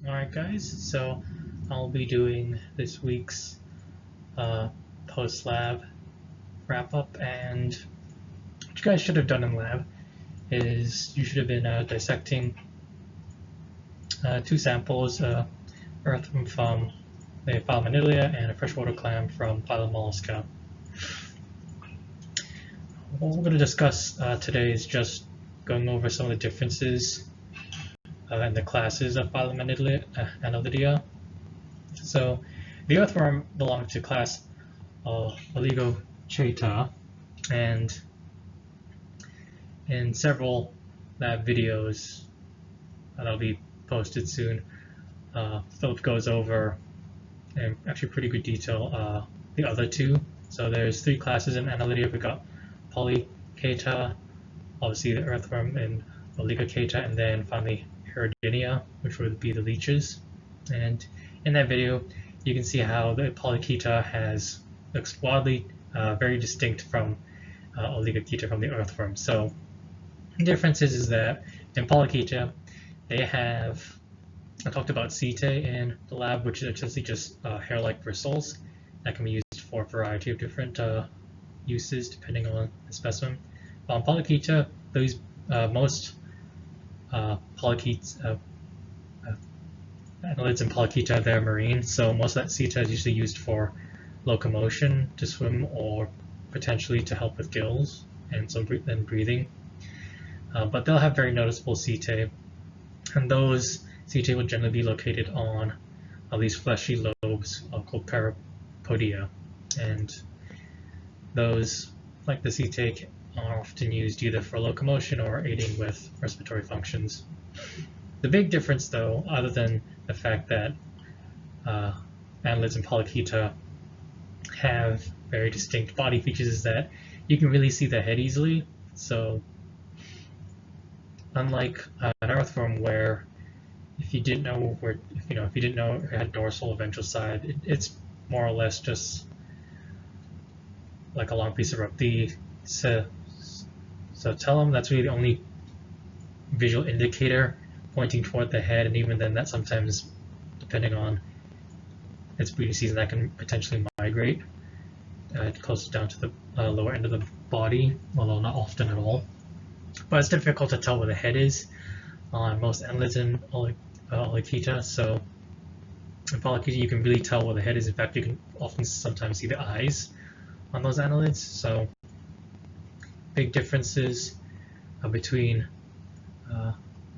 Alright guys, so I'll be doing this week's post-lab wrap-up, and what you guys should have done in lab is you should have been dissecting two samples, earthworm from the phylum Annelida and a freshwater clam from phylum Mollusca. What we're going to discuss today is just going over some of the differences in the classes of phylum Annelida. So the earthworm belongs to class Oligochaeta, and in several lab videos that'll be posted soon, Philip goes over in actually pretty good detail the other two. So there's three classes in Annelida. We've got Polychaeta, obviously the earthworm, and Oligochaeta, and then finally Hirdinia, which would be the leeches. And in that video, you can see how the Polychaeta looks wildly very distinct from Oligochaeta, from the earthworm. So the difference is that in Polychaeta, they have, I talked about setae in the lab, which is essentially just hair-like bristles that can be used for a variety of different uses depending on the specimen. On Polychaeta, most polychaetas, annelids and Polychaeta, they're marine, so most of that setae is usually used for locomotion, to swim, or potentially to help with gills and then breathing. But they'll have very noticeable setae, and those setae will generally be located on these fleshy lobes called parapodia, and those, like the setae, are often used either for locomotion or aiding with respiratory functions. The big difference, though, other than the fact that annelids and Polychaeta have very distinct body features, is that you can really see the head easily. So unlike an earthworm, where if you didn't know it had dorsal or ventral side, it's more or less just like a long piece of rope. The Circulatory, that's really the only visual indicator pointing toward the head, and even then that sometimes, depending on its breeding season, that can potentially migrate closer down to the lower end of the body, although not often at all. But it's difficult to tell where the head is on most annelids and Oligochaeta. So in Polychaeta, you can really tell where the head is. In fact, you can often sometimes see the eyes on those annelids. So big differences between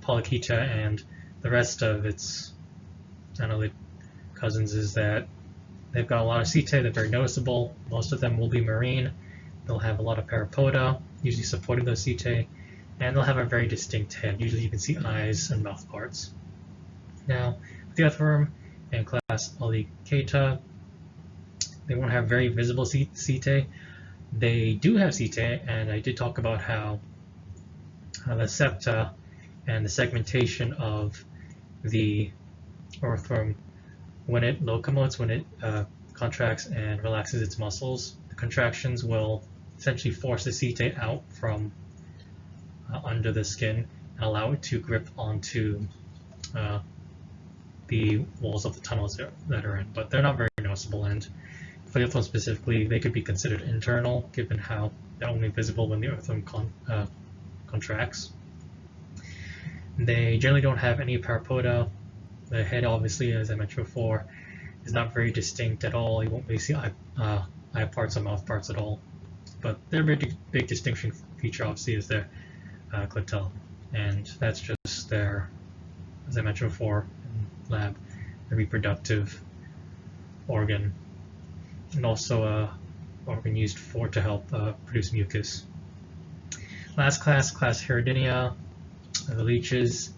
Polychaeta and the rest of its annelid cousins is that they've got a lot of setae. They're very noticeable. Most of them will be marine. They'll have a lot of parapoda, usually supporting those setae, and they'll have a very distinct head. Usually you can see eyes and mouth parts. Now, with the earthworm and class Oligochaeta, they won't have very visible setae. They do have setae, and I did talk about how the septa and the segmentation of the earthworm, when it locomotes, when it contracts and relaxes its muscles, the contractions will essentially force the setae out from under the skin and allow it to grip onto the walls of the tunnels that are in. But they're not very noticeable, and for the earthworm specifically, they could be considered internal, given how they're only visible when the earthworm contracts. They generally don't have any parapoda. The head, obviously, as I mentioned before, is not very distinct at all. You won't really see eye parts or mouth parts at all. But their big distinction feature, obviously, is their clitellum, and that's just their, as I mentioned before in lab, the reproductive organ, and also an organ used to help produce mucus. Last class Hirdinia, the leeches.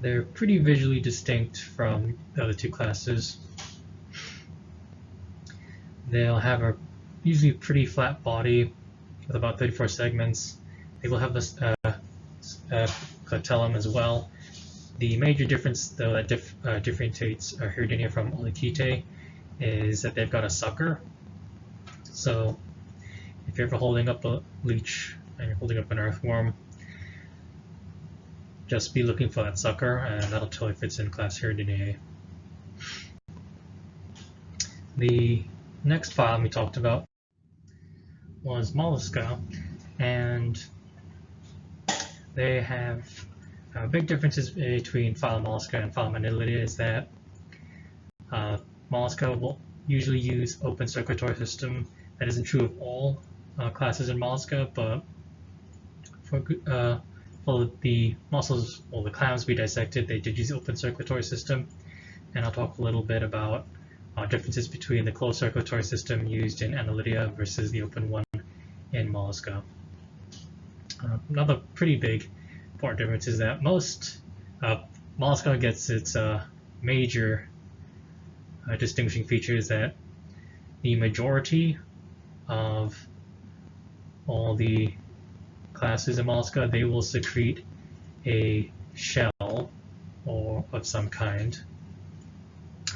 They're pretty visually distinct from the other two classes. They'll have a usually pretty flat body with about 34 segments. They will have this clitellum as well. The major difference, though, that differentiates Hirdinia from Oligochaeta is that they've got a sucker. So if you're ever holding up a leech and you're holding up an earthworm, just be looking for that sucker, and that'll tell you if it's in class Heridiinae. The next phylum we talked about was Mollusca, and they have big differences between phylum Mollusca and phylum Annelida is that Mollusca will usually use open circulatory system. That isn't true of all classes in Mollusca, but for the mussels or the clams we dissected, they did use open circulatory system, and I'll talk a little bit about differences between the closed circulatory system used in Annelida versus the open one in Mollusca. Another pretty big important difference is that most Mollusca gets its major distinguishing features that the majority of all the classes in Mollusca, they will secrete a shell or of some kind.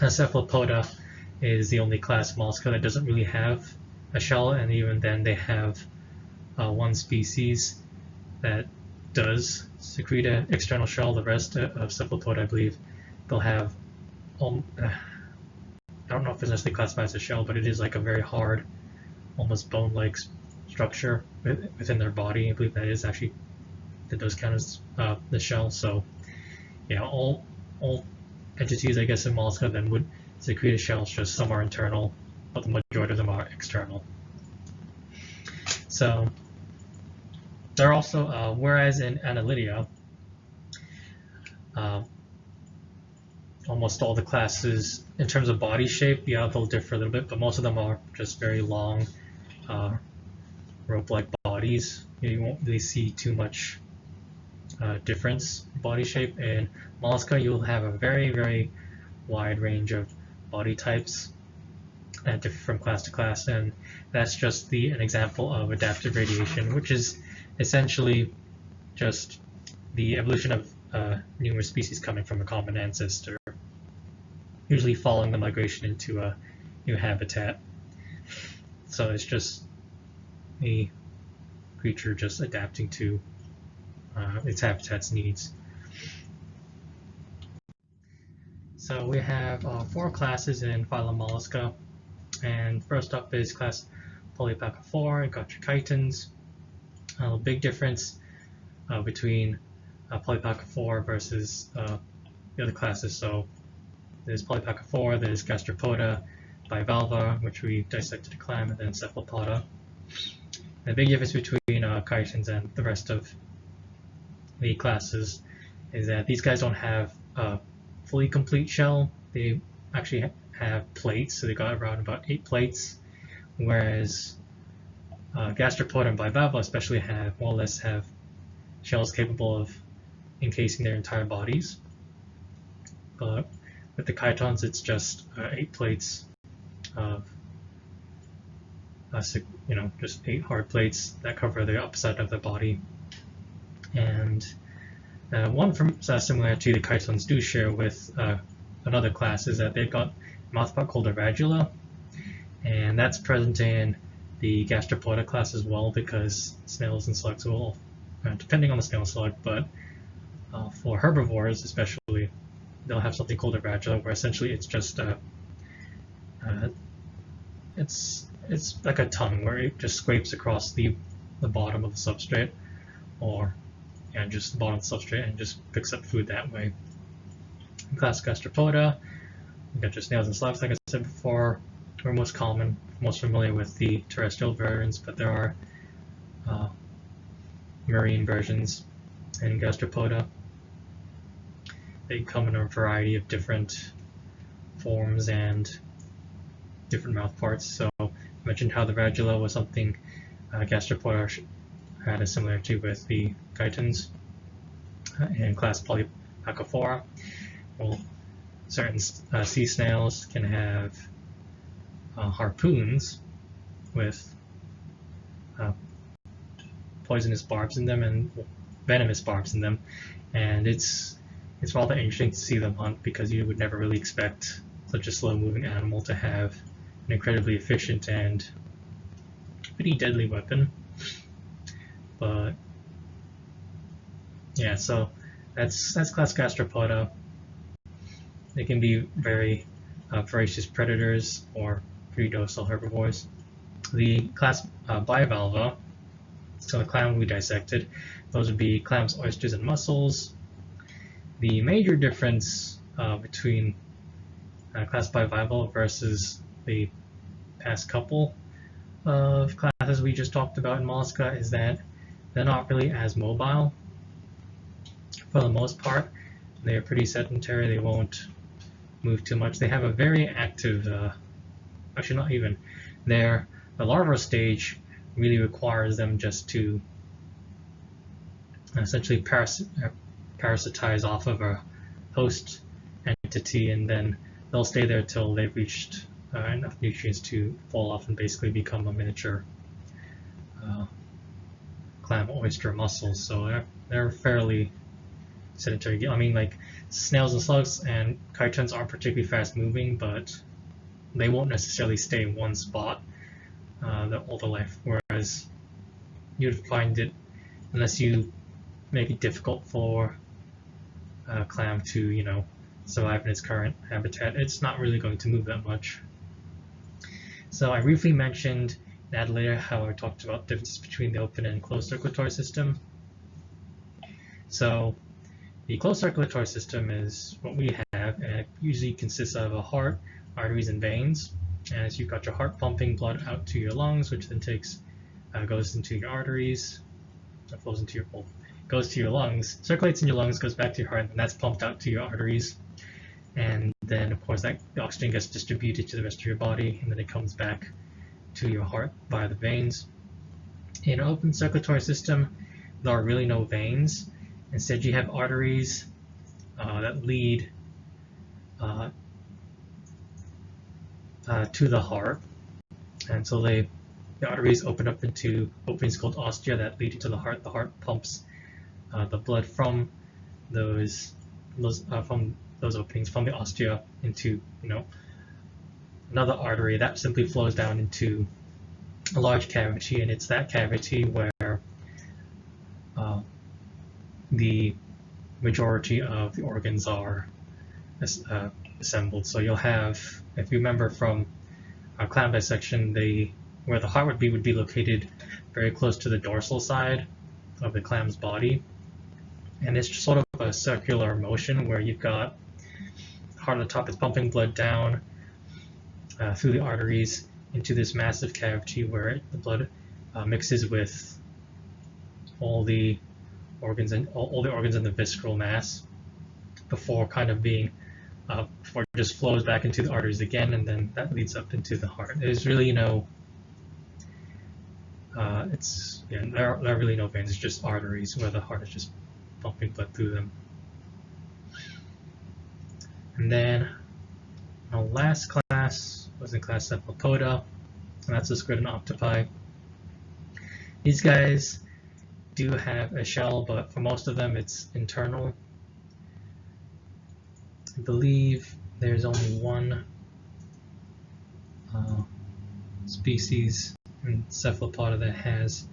Cephalopoda is the only class of Mollusca that doesn't really have a shell, and even then they have one species that does secrete an external shell. The rest of cephalopoda, I believe, they'll have I don't know if it's necessarily classified as a shell, but it is like a very hard, almost bone-like structure within their body. I believe that does count as the shell. So yeah, all entities, I guess, in Mollusca then would secrete a shell. It's just some are internal, but the majority of them are external. So they're also, whereas in Annelida, almost all the classes, in terms of body shape, yeah, they'll differ a little bit, but most of them are just very long, rope-like bodies. You won't really see too much difference in body shape. In Mollusca, you'll have a very, very wide range of body types that differ from class to class, and that's just an example of adaptive radiation, which is essentially just the evolution of numerous species coming from a common ancestor, usually following the migration into a new habitat. So it's just a creature just adapting to its habitat's needs. So we have 4 classes in phylum Mollusca, and first up is class Polypacophora. You've got your chitons. A big difference between Polypacophora versus the other classes. So there's Polypacophora, there's Gastropoda, bivalva, which we dissected a clam, and then Cephalopoda. The big difference between chitons and the rest of the classes is that these guys don't have a fully complete shell. They actually have plates, so they got around about 8 plates, whereas Gastropoda and bivalva especially more or less have shells capable of encasing their entire bodies. But with the chitons, it's just 8 plates of, just 8 hard plates that cover the upside of the body. And one similarity the chitons do share with another class is that they've got a mouthpart called a radula, and that's present in the Gastropoda class as well, because snails and slugs will, depending on the snail and slug, but for herbivores especially, they'll have something called a radula, where essentially it's just it's like a tongue where it just scrapes across the bottom of the substrate, or just the bottom of the substrate, and just picks up food that way. In class Gastropoda, you got your snails and slugs, like I said before. We're most familiar with the terrestrial versions, but there are marine versions in Gastropoda. They come in a variety of different forms and different mouth parts. So I mentioned how the radula was something Gastropoda had a similarity with the chitons. In class Polypacophora, well, certain sea snails can have harpoons with poisonous barbs in them and venomous barbs in them, and it's rather interesting to see them hunt, because you would never really expect such a slow-moving animal to have an incredibly efficient and pretty deadly weapon. But yeah, so That's class Gastropoda. They can be very voracious predators or pretty docile herbivores. The class Bivalva, so the clam we dissected, those would be clams, oysters, and mussels. The major difference between class Bivalva versus the past couple of classes we just talked about in Mollusca is that they're not really as mobile. For the most part, they're pretty sedentary. They won't move too much. They have a very active, actually not even, the larval stage really requires them just to essentially parasitize off of a host entity, and then they'll stay there till they've reached enough nutrients to fall off and basically become a miniature clam, oyster, mussel. So they're fairly sedentary. I mean, like snails and slugs and chitons aren't particularly fast moving, but they won't necessarily stay in one spot all their life. Whereas you'd find it, unless you make it difficult for a clam to, survive in its current habitat, it's not really going to move that much. So I briefly mentioned in Annelida how I talked about differences between the open and closed circulatory system. So the closed circulatory system is what we have, and it usually consists of a heart, arteries, and veins. And as you've got your heart pumping blood out to your lungs, which then goes into your arteries, goes to your lungs, circulates in your lungs, goes back to your heart, and that's pumped out to your arteries. And then, of course, the oxygen gets distributed to the rest of your body, and then it comes back to your heart via the veins. In an open circulatory system, there are really no veins. Instead, you have arteries that lead to the heart, and so the arteries open up into openings called ostia that lead into the heart. The heart pumps the blood from those openings, from the ostia, into another artery that simply flows down into a large cavity, and it's that cavity where the majority of the organs are assembled. So you'll have, if you remember from our clam dissection, where the heart would be located very close to the dorsal side of the clam's body, and it's just sort of a circular motion where you've got heart at the top is pumping blood down through the arteries into this massive cavity where the blood mixes with all the organs and all the organs in the visceral mass before before it just flows back into the arteries again, and then that leads up into the heart. There's really there are really no veins. It's just arteries where the heart is just pumping blood through them. And then our last class was in class Cephalopoda, and that's the Squid and Octopi. These guys do have a shell, but for most of them it's internal. I believe there's only one species in Cephalopoda that has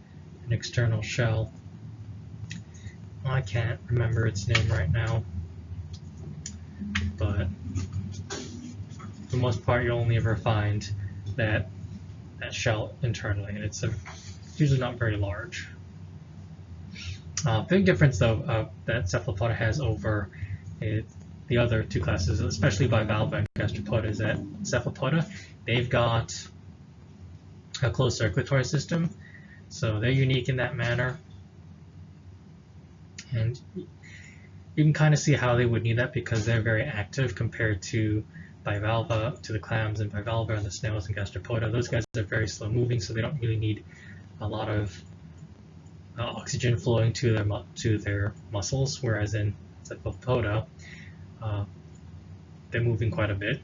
an external shell. I can't remember its name right now, but for the most part you'll only ever find that shell internally, and it's usually not very large. Big difference though that Cephalopoda has over the other two classes, especially Bivalva and Gastropoda, is that Cephalopoda, they've got a closed circulatory system, so they're unique in that manner, and you can kind of see how they would need that because they're very active compared to Bivalva, to the clams and Bivalva and the snails and Gastropoda. Those guys are very slow moving, so they don't really need a lot of oxygen flowing to their muscles, whereas in Cephalopoda, they're moving quite a bit.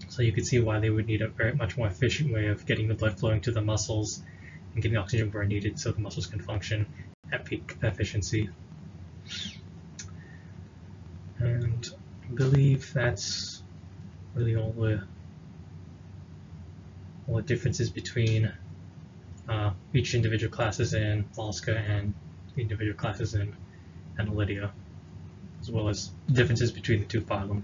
So you could see why they would need a very much more efficient way of getting the blood flowing to the muscles and getting oxygen where needed so the muscles can function at peak efficiency. And I believe that's really all the differences between each individual classes in Mollusca and the individual classes in Annelida. as well as differences between the two phylum.